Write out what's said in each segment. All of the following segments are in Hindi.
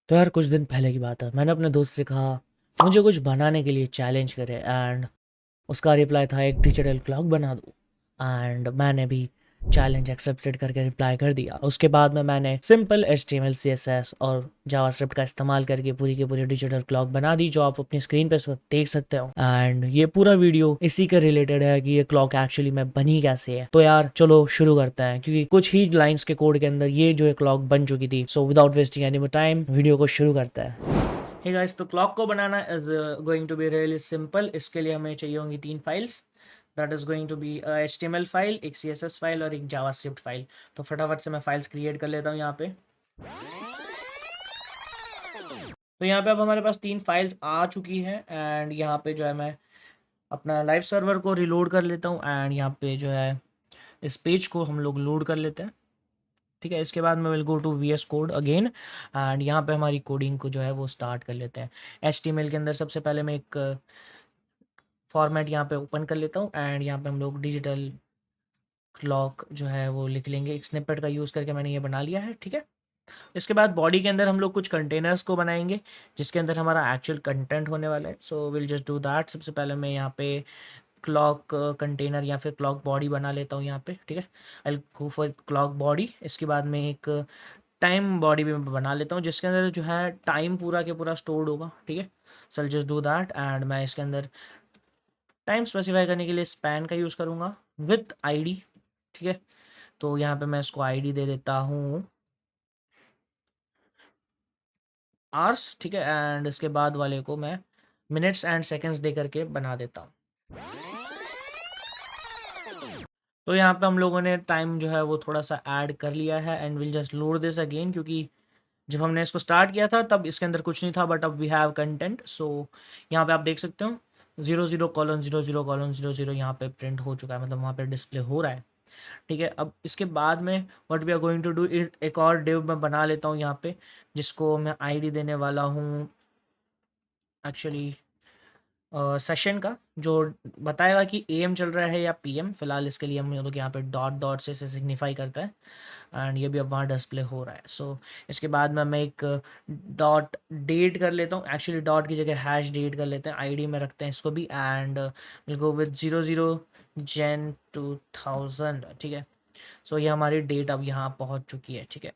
तो यार कुछ दिन पहले की बात है, मैंने अपने दोस्त से कहा मुझे कुछ बनाने के लिए चैलेंज करे एंड उसका रिप्लाई था एक डिजिटल क्लॉक बना दो। एंड मैंने भी चैलेंज एक्सेप्टेड करके रिप्लाई कर दिया। उसके बाद में मैंने सिंपल HTML CSS और जावास्क्रिप्ट का इस्तेमाल करके पूरी की पूरी डिजिटल क्लॉक बना दी, जो आप अपनी स्क्रीन पे इस वक्त देख सकते हो। एंड ये पूरा वीडियो इसी के रिलेटेड है कि ये क्लॉक एक्चुअली में बनी कैसे है। तो यार चलो शुरू करते हैं, क्योंकि कुछ ही लाइंस के कोड के अंदर ये जो है क्लॉक बन चुकी थी। So without wasting any more time video को शुरू करते हैं। हे गाइस, तो क्लॉक को बनाना is going to be really simple. इसके लिए हमें चाहिए होंगी 3 files. That is going to be HTML file, एक CSS फाइल और एक जावास्क्रिप्ट फाइल। तो फटाफट से मैं फाइल्स क्रिएट कर लेता हूँ यहाँ पे। तो यहाँ पे अब हमारे पास 3 फाइल्स आ चुकी हैं एंड यहाँ पे जो है मैं अपना लाइव सर्वर को रिलोड कर लेता हूँ एंड यहाँ पे जो है इस पेज को हम लोग लोड कर लेते हैं। ठीक है, इसके बाद मैं will go to VS code again and यहाँ पे हमारी कोडिंग को जो है वो स्टार्ट कर लेते हैं। HTML के अंदर सबसे पहले मैं एक फॉर्मेट यहाँ पे ओपन कर लेता हूँ एंड यहाँ पे हम लोग डिजिटल क्लॉक जो है वो लिख लेंगे। एक स्निपेट का यूज़ करके मैंने ये बना लिया है। ठीक है, इसके बाद बॉडी के अंदर हम लोग कुछ कंटेनर्स को बनाएंगे जिसके अंदर हमारा एक्चुअल कंटेंट होने वाला है। So will just do that. सबसे पहले मैं यहाँ पे क्लॉक कंटेनर या फिर क्लॉक बॉडी बना लेता हूँ यहाँ पे। ठीक है, आई गो फॉर क्लॉक बॉडी। इसके बाद में एक टाइम बॉडी भी मैं बना लेता हूँ जिसके अंदर जो है टाइम पूरा के पूरा स्टोर्ड होगा। ठीक है, so just do that and मैं इसके अंदर टाइम स्पेसिफाई करने के लिए स्पैन का यूज़ करूँगा विथ ID। ठीक है, तो यहाँ पे मैं इसको ID दे देता हूँ आवर्स। ठीक है, एंड इसके बाद वाले को मैं मिनट्स एंड सेकंड्स दे करके बना देता हूँ। तो यहाँ पे हम लोगों ने टाइम जो है वो थोड़ा सा ऐड कर लिया है and will just load this again, क्योंकि जब हमने इसको स्टार्ट किया था तब इसके अंदर कुछ नहीं था, बट अब वी हैव कंटेंट। सो यहाँ पे आप देख सकते हो 00:00:00 यहाँ पे प्रिंट हो चुका है, मतलब वहाँ पे डिस्प्ले हो रहा है। ठीक है, अब इसके बाद में what we are going to do is एक और डिव मैं बना लेता हूँ यहाँ पे, जिसको मैं ID देने वाला हूँ एक्चुअली सेशन का, जो बताएगा कि AM चल रहा है या PM। फिलहाल इसके लिए हम लोग यहाँ पे डॉट डॉट से इसे सिग्निफाई करता है एंड ये भी अब वहाँ डिस्प्ले हो रहा है। सो इसके बाद में मैं एक डॉट डेट कर लेता हूँ। एक्चुअली डॉट की जगह हैश डेट कर लेते हैं, ID में रखते हैं इसको भी and will go with 00 Jan 2000। ठीक है, सो ये हमारी डेट अब यहाँ पहुँच चुकी है। ठीक है,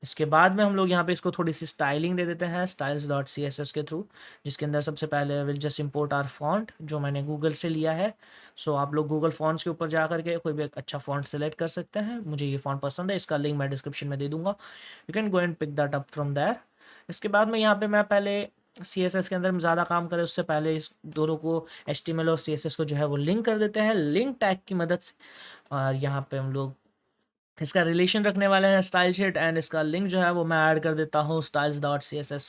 इसके बाद में हम लोग यहाँ पे इसको थोड़ी सी स्टाइलिंग दे देते हैं styles.css के थ्रू, जिसके अंदर सबसे पहले will just import our font जो मैंने गूगल से लिया है। सो आप लोग गूगल फॉन्ट्स के ऊपर जा करके कोई भी एक अच्छा फॉन्ट सेलेक्ट कर सकते हैं। मुझे ये फॉन्ट पसंद है, इसका लिंक मैं डिस्क्रिप्शन में दे दूंगा, you can go and pick that up from there. इसके बाद में यहाँ पे मैं पहले CSS के अंदर हम ज़्यादा काम करें उससे पहले इस दोनों को HTML और CSS को जो है वो लिंक कर देते हैं लिंक टैग की मदद से। और यहाँ पे हम लोग इसका रिलेशन रखने वाले हैं स्टाइल शीट एंड इसका लिंक जो है वो मैं ऐड कर देता हूँ styles.css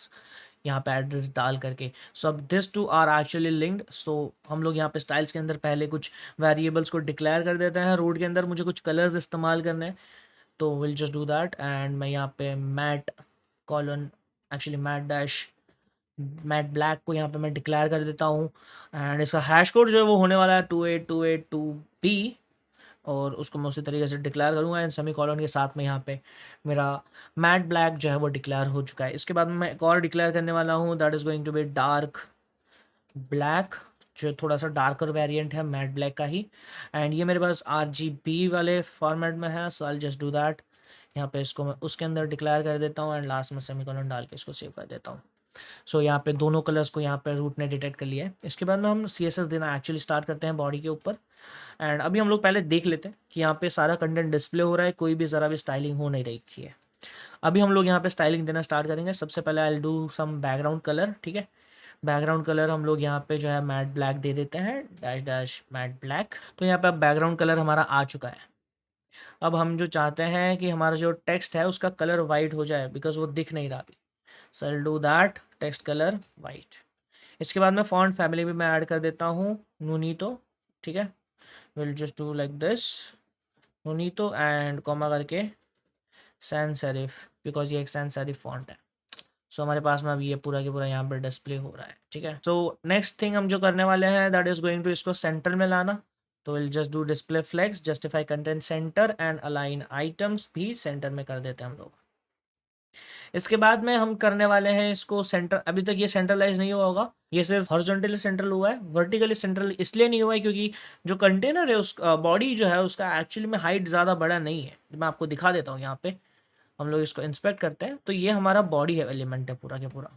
यहाँ पे एड्रेस डाल करके। सो अब this two are actually linked. So हम लोग यहाँ पे स्टाइल्स के अंदर पहले कुछ वेरिएबल्स को डिक्लेयर कर देते हैं। रूट के अंदर मुझे कुछ कलर्स इस्तेमाल करने हैं, तो will just do that and मैं यहाँ पे matte colon actually matte black को यहाँ पे मैं डिक्लेयर कर देता हूँ एंड इसका हैश कोड जो है वो होने वाला है 28282B और उसको मैं उसी तरीके से डिक्लेयर करूँगा एंड सेमी कॉलन के साथ में यहाँ पे मेरा मैट ब्लैक जो है वो डिक्लेयर हो चुका है। इसके बाद मैं एक और डिक्लेयर करने वाला हूँ, that is going to be dark black, जो थोड़ा सा डार्कर वेरिएंट है मैट ब्लैक का ही एंड ये मेरे पास RGB वाले फॉर्मेट में है। So I just do that. यहाँ पे इसको मैं उसके अंदर डिक्लेयर कर देता हूँ एंड लास्ट में सेमी कॉलन डाल के इसको सेव कर देता हूँ। सो यहाँ पे दोनों कलर्स को यहाँ पे रूट ने डिटेक्ट कर लिया है। इसके बाद में हम CSS देना एक्चुअली स्टार्ट करते हैं बॉडी के ऊपर एंड अभी हम लोग पहले देख लेते हैं कि यहाँ पे सारा कंटेंट डिस्प्ले हो रहा है, कोई भी ज़रा भी स्टाइलिंग हो नहीं रही है। अभी हम लोग यहाँ पे स्टाइलिंग देना स्टार्ट करेंगे। सबसे पहले I do some background colour. ठीक है, बैकग्राउंड कलर हम लोग यहाँ पे जो है मैट ब्लैक दे देते हैं, डैश डैश मैट ब्लैक। तो यहाँ पे अब बैकग्राउंड कलर हमारा आ चुका है। अब हम जो चाहते हैं कि हमारा जो टेक्स्ट है उसका कलर वाइट हो जाए बिकॉज वो दिख नहीं रहा अभी। So I do that, text colour white. इसके बाद में फॉन्ट फैमिली भी मैं ऐड कर देता हूँ नूनीतो। ठीक है, will just do like this Nunito and comma करके सैन सेरिफ, बिकॉज ये एक सैन सेरिफ फॉन्ट है। सो हमारे पास में अभी ये पूरा के पूरा यहाँ पर डिस्प्ले हो रहा है। ठीक है, सो नेक्स्ट थिंग हम जो करने वाले हैं दैट इज गोइंग टू इसको सेंटर में लाना। तो विल जस्ट डू display flex justify content centre and align items भी सेंटर में कर देते हैं हम लोग। इसके बाद में हम करने वाले हैं इसको सेंटर, अभी तक ये सेंट्रलाइज नहीं हुआ होगा, ये सिर्फ हॉरिजॉन्टली सेंट्रल हुआ है, वर्टिकली सेंट्रल इसलिए नहीं हुआ है क्योंकि जो कंटेनर है उस बॉडी जो है उसका एक्चुअली में हाइट ज़्यादा बड़ा नहीं है। मैं आपको दिखा देता हूँ, यहाँ पे हम लोग इसको इंस्पेक्ट करते हैं तो ये हमारा बॉडी है एलिमेंट है पूरा के पूरा,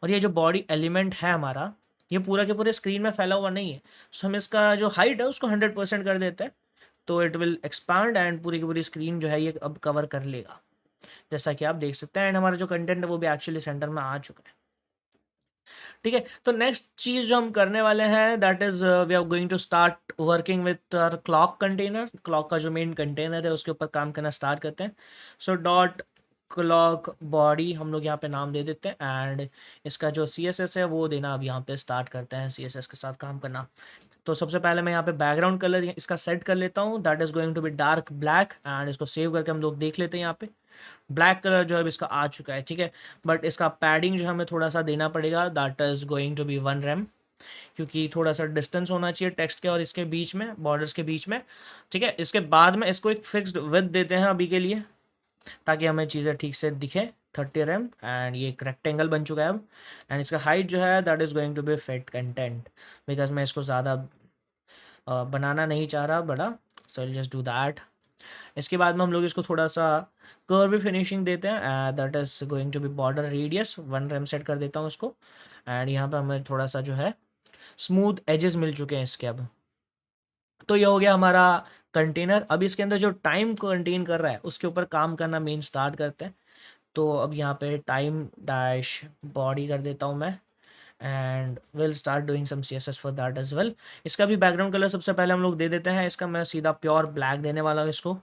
और ये जो बॉडी एलिमेंट है हमारा ये पूरा के पूरे स्क्रीन में फैला हुआ नहीं है। सो हम इसका जो हाइट है उसको 100% कर देते हैं, तो इट विल एक्सपांड एंड पूरी की पूरी स्क्रीन जो है ये अब कवर कर लेगा, जैसा कि आप देख सकते हैं। एंड हमारा जो कंटेंट है वो भी एक्चुअली सेंटर में आ चुका है। ठीक है, तो नेक्स्ट चीज़ जो हम करने वाले हैं that is we are going to start working with our clock container. Clock का जो मेन कंटेनर है उसके ऊपर काम करना स्टार्ट करते हैं। सो डॉट क्लॉक बॉडी हम लोग यहाँ पे नाम दे देते हैं, एंड इसका जो सी एस एस है वो देना अब यहाँ पे स्टार्ट करते हैं सी एस एस के साथ काम करना। तो सबसे पहले मैं यहाँ पे बैकग्राउंड कलर इसका सेट कर लेता हूँ, that is going to be dark black, and इसको सेव करके हम लोग देख लेते हैं यहाँ पे ब्लैक कलर जो है इसका आ चुका है। ठीक है, बट इसका पैडिंग जो हमें थोड़ा सा देना पड़ेगा, that is going to be 1 rem, क्योंकि थोड़ा सा डिस्टेंस होना चाहिए टेक्स्ट के और इसके बीच में, बॉर्डर्स के बीच में। ठीक है, इसके बाद में इसको एक फिक्स्ड विड्थ देते हैं अभी के लिए, ताकि हमें चीज़ें ठीक से दिखे। 30 rem, एंड ये एक रेक्टेंगल बन चुका है अब। एंड इसका हाइट जो है that is going to be fit content, because मैं इसको ज़्यादा बनाना नहीं चाह रहा बड़ा, so will just do that. इसके बाद में हम लोग इसको थोड़ा सा कर्व फिनिशिंग देते हैं, that is going to be border radius 1 rem set कर देता हूँ इसको। एंड यहाँ पे हमें थोड़ा सा जो है स्मूथ एजेस मिल चुके हैं इसके अब। तो ये हो गया हमारा कंटेनर। अब इसके अंदर जो टाइम कंटेन कर रहा है उसके ऊपर काम करना मेन स्टार्ट करते हैं। तो अब यहाँ पे टाइम डैश बॉडी कर देता हूँ मैं, and will start doing some C S S for that as well. इसका भी बैकग्राउंड कलर सबसे पहले हम लोग दे देते हैं, इसका मैं सीधा प्योर ब्लैक देने वाला हूँ इसको।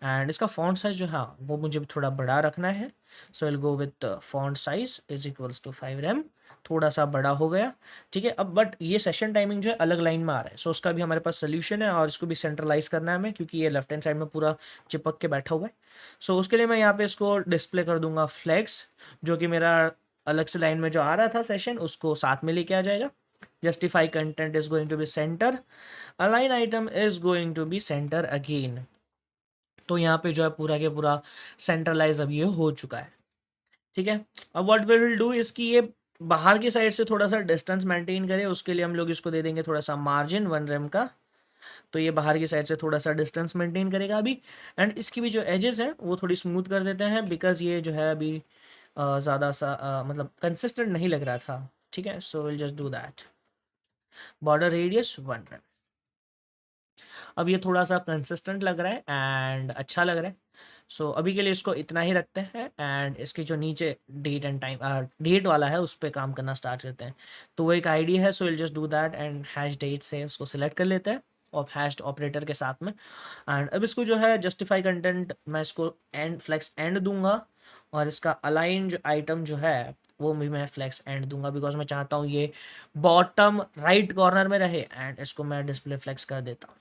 एंड इसका फॉन्ट साइज जो है वो मुझे थोड़ा बड़ा रखना है, so will go with font size is equals to 5 rem, थोड़ा सा बड़ा हो गया। ठीक है, अब बट ये सेशन टाइमिंग जो है अलग लाइन में आ रहा है, सो उसका भी हमारे पास सोल्यूशन है, और इसको भी सेंट्रलाइज करना है हमें, क्योंकि ये लेफ्ट हैंड साइड में पूरा चिपक के बैठा हुआ है। सो उसके लिए मैं यहाँ पे इसको डिस्प्ले कर दूंगा फ्लेक्स, जो कि मेरा अलग से लाइन में जो आ रहा था सेशन उसको साथ में लेके आ जाएगा। Justify content is going to be centre, align item is going to be centre again. तो यहाँ पे जो है पूरा के पूरा सेंट्रलाइज अब ये हो चुका है। ठीक है, अब व्हाट वी विल डू इसकी ये बाहर की साइड से थोड़ा सा डिस्टेंस मेंटेन करे, उसके लिए हम लोग इसको दे देंगे थोड़ा सा मार्जिन 1 rem का। तो ये बाहर की साइड से थोड़ा सा डिस्टेंस मेंटेन करेगा अभी। एंड इसकी भी जो एजेस हैं वो थोड़ी स्मूथ कर देते हैं, बिकॉज ये जो है अभी ज़्यादा सा मतलब कंसिस्टेंट नहीं लग रहा था। ठीक है, so will just do that. Border radius 1 rem। अब ये थोड़ा सा कंसिस्टेंट लग रहा है एंड अच्छा लग रहा है। सो अभी के लिए इसको इतना ही रखते हैं, एंड इसके जो नीचे डेट एंड टाइम डेट वाला है उस पर काम करना स्टार्ट करते हैं। तो वो एक आईडी है, so will just do that, and hash date से उसको सिलेक्ट कर लेते हैं और हैश ऑपरेटर के साथ में। एंड अब इसको जो है जस्टिफाई कंटेंट मैं इसको एंड फ्लेक्स एंड दूंगा, और इसका अलाइन जो आइटम जो है वो भी मैं फ्लेक्स एंड दूंगा, बिकॉज मैं चाहता हूँ ये बॉटम राइट कॉर्नर में रहे, एंड इसको मैं डिस्प्ले फ्लेक्स कर देता हूँ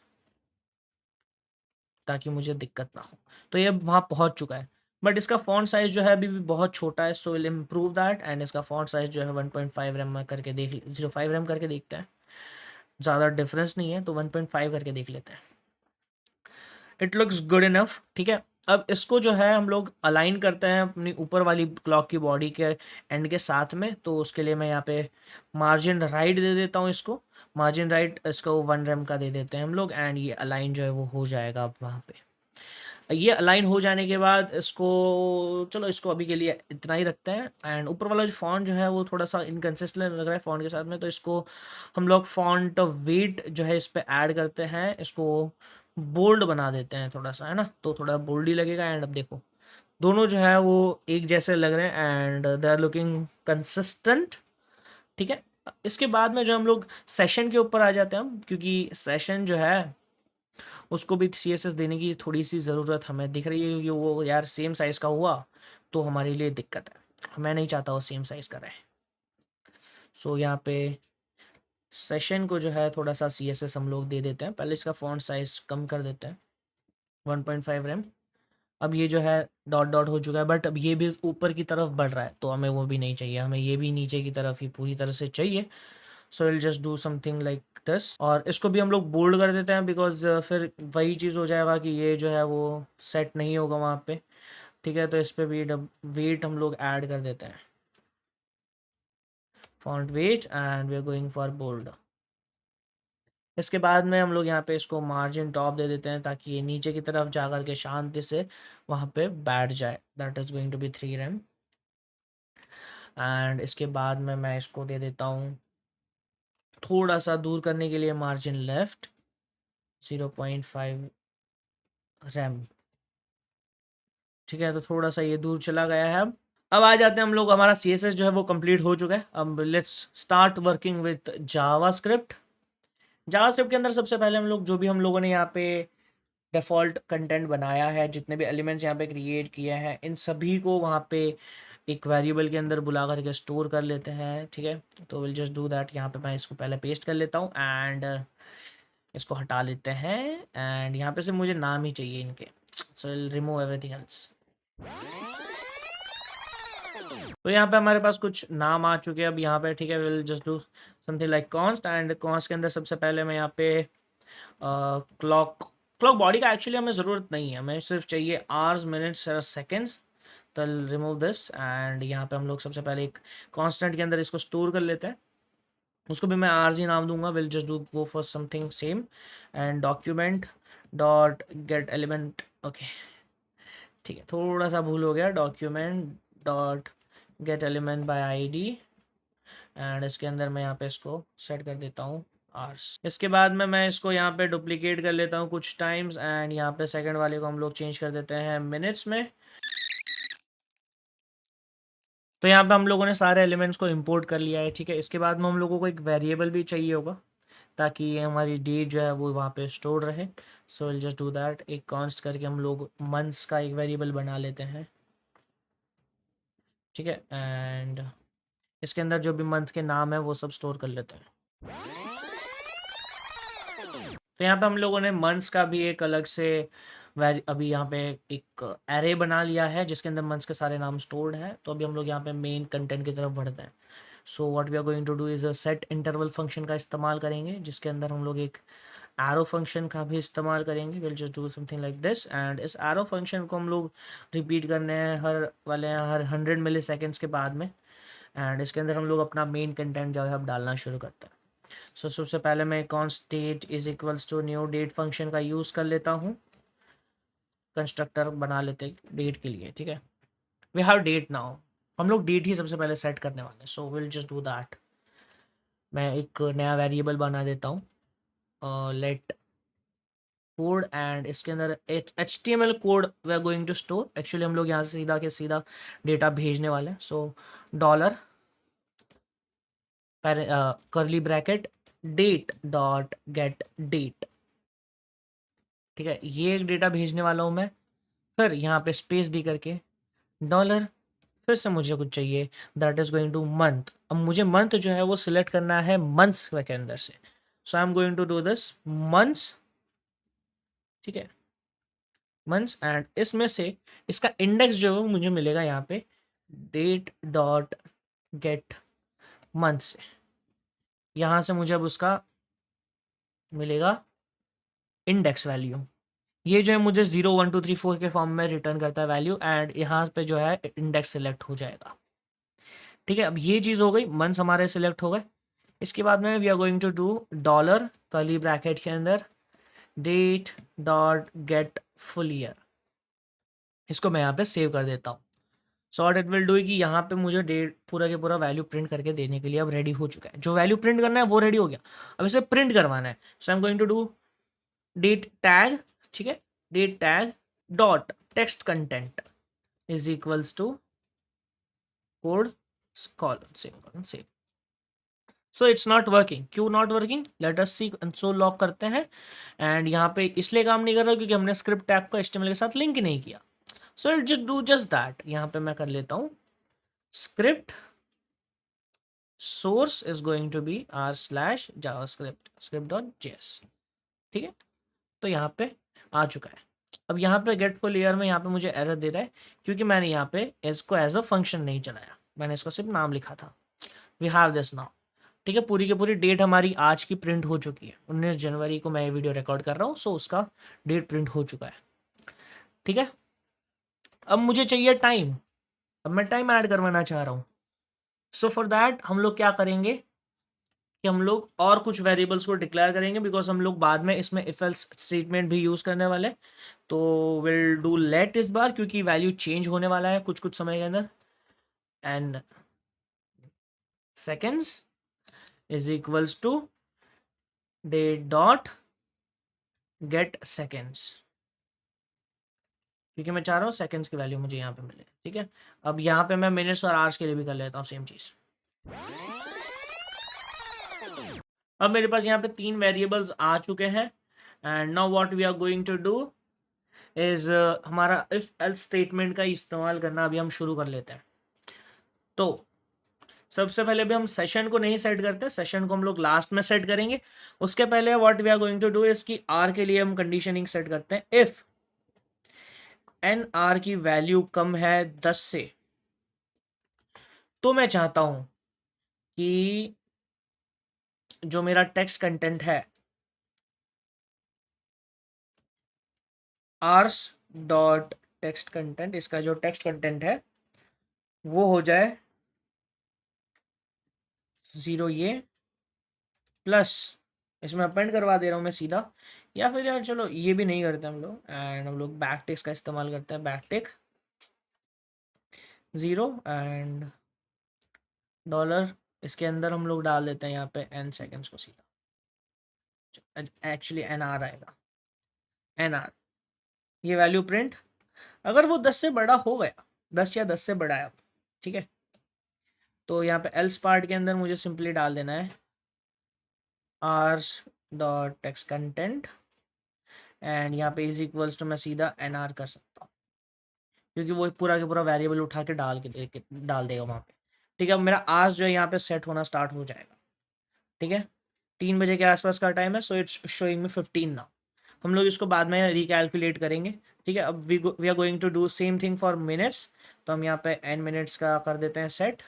ताकि मुझे दिक्कत ना हो। तो ये वहाँ पहुँच चुका है, बट इसका फॉन्ट साइज़ जो है अभी भी बहुत छोटा है, so will improve that. And इसका फॉन्ट साइज़ जो है 1.5 rem में करके देख 0.5 rem करके देखते हैं, ज़्यादा डिफरेंस नहीं है तो 1.5 करके देख लेते हैं। It looks good enough. ठीक है, अब इसको जो है हम लोग अलाइन करते हैं अपनी ऊपर वाली क्लॉक की बॉडी के एंड के साथ में। तो उसके लिए मैं यहाँ पे मार्जिन राइट दे देता हूँ इसको, मार्जिन राइट इसको 1 rem का दे देते हैं हम लोग, एंड ये अलाइन जो है वो हो जाएगा अब वहाँ पे। ये अलाइन हो जाने के बाद इसको, चलो इसको अभी के लिए इतना ही रखते हैं। एंड ऊपर वाला जो फॉन्ट जो है वो थोड़ा सा इनकन्सिस्टेंट लग रहा है फॉन्ट के साथ में, तो इसको हम लोग फॉन्ट वेट जो है इस पे ऐड करते हैं, इसको बोल्ड बना देते हैं थोड़ा सा, है ना, तो थोड़ा बोल्ड ही लगेगा। एंड अब देखो दोनों जो है वो एक जैसे लग रहे हैं and they are looking consistent. ठीक है, इसके बाद में जो हम लोग सेशन के ऊपर आ जाते हैं हम, क्योंकि सेशन जो है उसको भी सी एस एस देने की थोड़ी सी ज़रूरत हमें दिख रही है, क्योंकि वो यार सेम साइज़ का हुआ तो हमारे लिए दिक्कत है, मैं नहीं चाहता वो सेम साइज़ का रहे। सो यहाँ पे सेशन को जो है थोड़ा सा सी एस एस हम लोग दे देते हैं, पहले इसका फॉन्ट साइज़ कम कर देते हैं 1.5 rem। अब ये जो है डॉट डॉट हो चुका है, बट अब ये भी ऊपर की तरफ बढ़ रहा है, तो हमें वो भी नहीं चाहिए, हमें ये भी नीचे की तरफ ही पूरी तरह से चाहिए। सो will just do something like this, और इसको भी हम लोग बोल्ड कर देते हैं, बिकॉज फिर वही चीज़ हो जाएगा कि ये जो है वो सेट नहीं होगा वहाँ पे। ठीक है, तो इस पे वेट हम लोग ऐड कर देते हैं, font weight, and we are going for bold. इसके बाद में हम लोग यहाँ पे इसको मार्जिन टॉप दे देते हैं ताकि ये नीचे की तरफ जा कर के शांति से वहाँ पे बैठ जाए। That is going to be 3 rem। And इसके बाद में मैं इसको दे देता हूँ थोड़ा सा दूर करने के लिए मार्जिन लेफ्ट 0.5 rem। ठीक है, तो थोड़ा सा ये दूर चला गया है। अब आ जाते हैं हम लोग, हमारा CSS जो है वो कंप्लीट हो चुका है। अब let's start working with JavaScript. JavaScript के अंदर सबसे पहले हम लोग जो भी हम लोगों ने यहाँ पे डिफ़ॉल्ट कंटेंट बनाया है, जितने भी एलिमेंट्स यहाँ पे क्रिएट किए हैं, इन सभी को वहाँ पे एक वेरिएबल के अंदर बुला करके स्टोर कर लेते हैं। ठीक है, तो विल जस्ट डू दैट। यहाँ पे मैं इसको पहले पेस्ट कर लेता हूँ एंड इसको हटा लेते हैं। एंड यहाँ पे से मुझे नाम ही चाहिए इनके, so will remove everything else. तो यहाँ पे हमारे पास कुछ नाम आ चुके हैं अब यहाँ पे। ठीक है, will just do something like const, and const के अंदर सबसे पहले मैं यहाँ पे क्लॉक क्लॉक बॉडी का एक्चुअली हमें ज़रूरत नहीं है, हमें सिर्फ चाहिए आवर्स मिनट्स सेकेंड्स। तो रिमूव दिस, एंड यहाँ पे हम लोग सबसे पहले एक कांस्टेंट के अंदर इसको स्टोर कर लेते हैं, उसको भी मैं आवर्स ही नाम दूंगा। Will just do go for something same, and document dot gate element. Okay, ठीक है, थोड़ा सा भूल हो गया। Document dot gate element by ID, and इसके अंदर मैं यहाँ पे इसको सेट कर देता हूँ आवर्स। इसके बाद में मैं इसको यहाँ पे डुप्लीकेट कर लेता हूँ कुछ टाइम्स, एंड यहाँ पे सेकंड वाले को हम लोग चेंज कर देते हैं मिनट्स में। तो यहाँ पे हम लोगों ने सारे एलिमेंट्स को इंपोर्ट कर लिया है। ठीक है, इसके बाद में हम लोगों को एक वेरिएबल भी चाहिए होगा ताकि ये हमारी डेट जो है वो वहाँ पे स्टोर रहे। सो विल जस्ट डू दैट। एक कॉन्स्ट करके हम लोग मंथ्स का एक वेरिएबल बना लेते हैं। ठीक है, एंड इसके अंदर जो भी मंथ के नाम है वो सब स्टोर कर लेते हैं। तो यहाँ पे हम लोगों ने मंथ्स का भी एक अलग से अभी यहाँ पे एक एरे बना लिया है जिसके अंदर मंथ्स के सारे नाम स्टोर्ड हैं। तो अभी हम लोग यहाँ पे मेन कंटेंट की तरफ बढ़ते हैं। So what we are going to do is a set interval function का इस्तेमाल करेंगे, जिसके अंदर हम लोग एक एरो फंक्शन का भी इस्तेमाल करेंगे। Will just do something like this, and इस एरो फंक्शन को हम लोग रिपीट करने हैं हर 100 मिली सेकेंड्स के बाद में। एंड इसके अंदर हम लोग अपना मेन कंटेंट जो है अब डालना शुरू करते हैं। सो सबसे पहले मैं const date is equals to new date function का यूज़ कर लेता हूँ, कंस्ट्रक्टर बना लेते डेट के लिए। ठीक है, वी हैव डेट नाउ, हम लोग डेट ही सबसे पहले सेट करने वाले हैं। सो विल जस्ट डू दैट। मैं एक नया वेरिएबल बना देता हूँ, लेट कोड, एंड इसके अंदर HTML code we are going to store. Actually हम लोग यहाँ से सीधा के सीधा डेटा भेजने वाले हैं। So dollar curly bracket date dot get date. ठीक है, ये एक डेटा भेजने वाला हूँ मैं। फिर यहाँ पे स्पेस दी करके डॉलर, फिर से मुझे कुछ चाहिए, that is going two month. अब मुझे मंथ जो है वो सिलेक्ट करना है मंथ्स के अंदर से। So I am going to do this months. ठीक है, मंथ्स, एंड इसमें से इसका इंडेक्स जो है वो मुझे मिलेगा यहाँ पे डेट डॉट गेट मंथ से। यहाँ से मुझे अब उसका मिलेगा इंडेक्स वैल्यू। ये जो है मुझे 0 1 2 3 4 के फॉर्म में रिटर्न करता है वैल्यू, एंड यहाँ पे जो है इंडेक्स सिलेक्ट हो जाएगा। ठीक है, अब ये चीज़ हो गई, मंथ्स हमारे सिलेक्ट हो गए। इसके बाद में we are going to do dollar curly bracket के अंदर date dot get full year. इसको मैं यहाँ पे सेव कर देता हूँ। So what it will do कि यहाँ पे मुझे डेट पूरा के पूरा वैल्यू प्रिंट करके देने के लिए अब रेडी हो चुका है। जो वैल्यू प्रिंट करना है वो रेडी हो गया, अब इसे प्रिंट करवाना है। So I am going to do date tag. ठीक है, date tag dot text content is equals to code colon save save. So it's not working. क्यों not working? Let us see. Console log करते हैं, एंड यहाँ पे इसलिए काम नहीं कर रहा क्योंकि हमने स्क्रिप्ट टैग को HTML के साथ लिंक नहीं किया। So it just do just that. यहाँ पे मैं कर लेता हूँ script source is going to be r/javascript script.js। ठीक है, तो यहाँ पे आ चुका है। अब यहाँ पे गेट फुल ईयर में यहाँ पे मुझे एरर दे रहा है क्योंकि मैंने यहाँ पे इसको एज अ फंक्शन नहीं चलाया, मैंने इसको सिर्फ नाम लिखा था। We have this now. ठीक है, पूरी की पूरी डेट हमारी आज की प्रिंट हो चुकी है। 19 जनवरी को मैं ये वीडियो रिकॉर्ड कर रहा हूँ, सो उसका डेट प्रिंट हो चुका है। ठीक है, अब मुझे चाहिए टाइम, अब मैं टाइम ऐड करवाना चाह रहा हूँ। सो फॉर दैट हम लोग क्या करेंगे कि हम लोग और कुछ वेरिएबल्स को डिक्लेयर करेंगे, बिकॉज हम लोग बाद में इसमें इफ एल्स स्टेटमेंट भी यूज करने वाले हैं। तो विल डू लेट इस बार, क्योंकि वैल्यू चेंज होने वाला है कुछ कुछ समय के अंदर। And seconds is equals to date dot get seconds, क्योंकि मैं चाह रहा हूँ सेकंड्स की वैल्यू मुझे यहाँ पे मिले। ठीक है, अब यहाँ पे मैं मिनट्स और आवर्स के लिए भी कर लेता हूँ सेम चीज़। अब मेरे पास यहाँ पे 3 वेरिएबल्स आ चुके हैं। And now what we are going to do is हमारा इफ एल्स स्टेटमेंट का इस्तेमाल करना अभी हम शुरू कर लेते हैं। तो सबसे पहले भी हम सेशन को नहीं सेट करते, सेशन को हम लोग लास्ट में सेट करेंगे। उसके पहले what we are going to do is कि आर के लिए हम कंडीशनिंग सेट करते हैं। इफ एन आर की वैल्यू कम है 10 से, तो मैं चाहता हूं कि जो मेरा टेक्स्ट कंटेंट है आर्स डॉट टेक्स्ट कंटेंट, इसका जो टेक्स्ट कंटेंट है वो हो जाए 0 ये प्लस, इसमें अपेंड करवा दे रहा हूँ मैं सीधा, या फिर यार चलो ये भी नहीं करते हम लोग, एंड हम लोग बैक टिक का इस्तेमाल करते हैं। बैक टिक 0 एंड डॉलर, इसके अंदर हम लोग डाल देते हैं यहाँ पे n सेकेंड्स को सीधा। एक्चुअली एन आर आएगा, एन आर, ये वैल्यू प्रिंट अगर वो 10 से बड़ा हो गया, 10 या 10 से बड़ा है, ठीक है, तो यहाँ पे एल्स पार्ट के अंदर मुझे सिंपली डाल देना है hours dot text content, and यहाँ पे इज इक्वल्स टू मैं सीधा एन आर कर सकता हूँ, क्योंकि वो पूरा के पूरा वेरिएबल उठा के डाल देगा वहाँ पे। ठीक है, अब मेरा आर्स जो है यहाँ पे सेट होना स्टार्ट हो जाएगा। ठीक है, 3 बजे के आसपास का टाइम है, सो इट्स शोइंग में 15 नाउ। हम लोग इसको बाद में रिकैलकुलेट करेंगे। ठीक है, अब we are going to do same thing for minutes, तो हम यहाँ पे n मिनट्स का कर देते हैं सेट।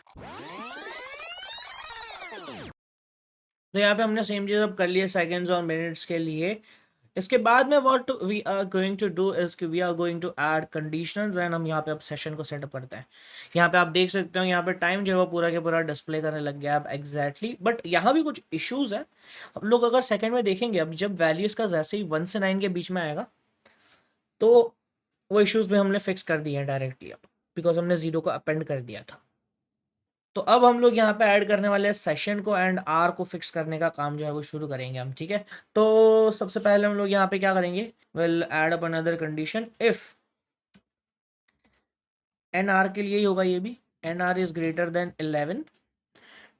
तो यहाँ पे हमने सेम चीज़ अब कर लिया सेकेंड्स और मिनट्स के लिए। इसके बाद में what we are going to do is कि we are going to add conditions, and हम यहाँ पे अब सेशन को सेटअप करते हैं। यहाँ पे आप देख सकते हो यहाँ पे टाइम जो है वो पूरा के पूरा डिस्प्ले करने लग गया अब एग्जैक्टली, बट यहाँ भी कुछ इश्यूज है। हम लोग अगर सेकंड में देखेंगे, अब जब वैल्यूज का जैसे ही 1 से 9 के बीच में आएगा, तो वो इश्यूज भी हमने फिक्स कर दिए हैं डायरेक्टली अब, बिकॉज हमने 0 को अपेंड कर दिया था। तो अब हम लोग यहाँ पे ऐड करने वाले हैं सेशन को, एंड आर को फिक्स करने का काम जो है वो शुरू करेंगे हम। ठीक है, तो सबसे पहले हम लोग यहाँ पे क्या करेंगे, will add up another condition if N R के लिए ही होगा ये भी, N R is greater than 11।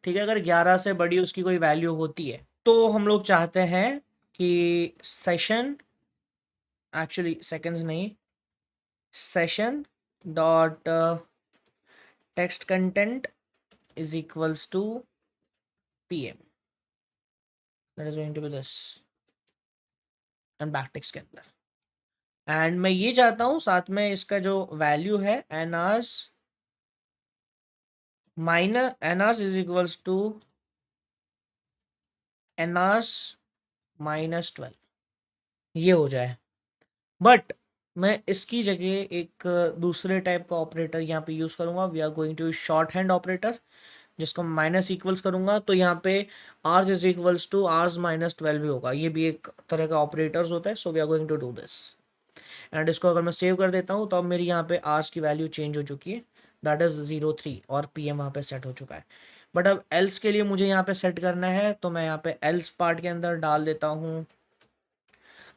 ठीक है, अगर 11 से बड़ी उसकी कोई वैल्यू होती है, तो हम लोग चाहते हैं कि सेशन, एक्चुअली सेकंड्स नहीं, session dot text content is equals to pm, that is going to be this, and backticks के अंदर। एंड मैं ये चाहता हूँ साथ में इसका जो वैल्यू है N hours minus N hours is equals to N hours -12, ये हो जाए। बट मैं इसकी जगह एक दूसरे टाइप का ऑपरेटर यहाँ पे यूज करूंगा। We are going to short hand operator, जिसको माइनस इक्वल्स करूंगा, तो यहाँ पे hours is equals to hours -12 भी होगा। ये भी एक तरह का ऑपरेटर्स होता है। So we are going to do this, and इसको अगर मैं सेव कर देता हूँ, तो अब मेरी यहाँ पे आर्स की वैल्यू चेंज हो चुकी है, दैट इज 03, और pm वहाँ पे सेट हो चुका है। बट अब एल्स के लिए मुझे यहाँ पे सेट करना है, तो मैं यहाँ पे एल्स पार्ट के अंदर डाल देता हूँ।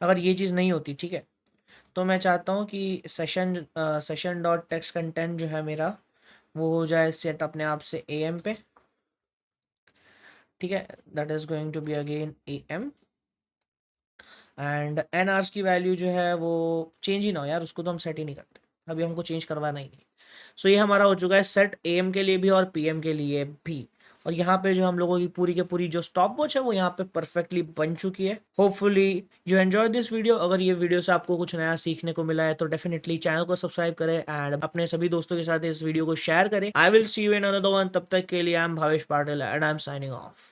अगर ये चीज़ नहीं होती, ठीक है, तो मैं चाहता हूँ कि सेशन डॉट टेक्स्ट कंटेंट जो है मेरा, वो हो जाए सेट अपने आप से am पे। ठीक है, that is going to be again am, and N hours की वैल्यू जो है वो चेंज ही ना हो यार, उसको तो हम सेट ही नहीं करते, अभी हमको चेंज करवाना ही नहीं। सो ये हमारा हो चुका है सेट am के लिए भी और pm के लिए भी। और यहाँ पे जो हम लोगों की पूरी के पूरी जो स्टॉप वॉच है वो यहाँ पे परफेक्टली बन चुकी है। Hopefully you enjoy this video. अगर ये वीडियो से आपको कुछ नया सीखने को मिला है, तो डेफिनेटली चैनल को सब्सक्राइब करें एंड अपने सभी दोस्तों के साथ इस वीडियो को शेयर करें। I will see you in another one, तब तक के लिए I am Bhavesh Patil and I am signing off.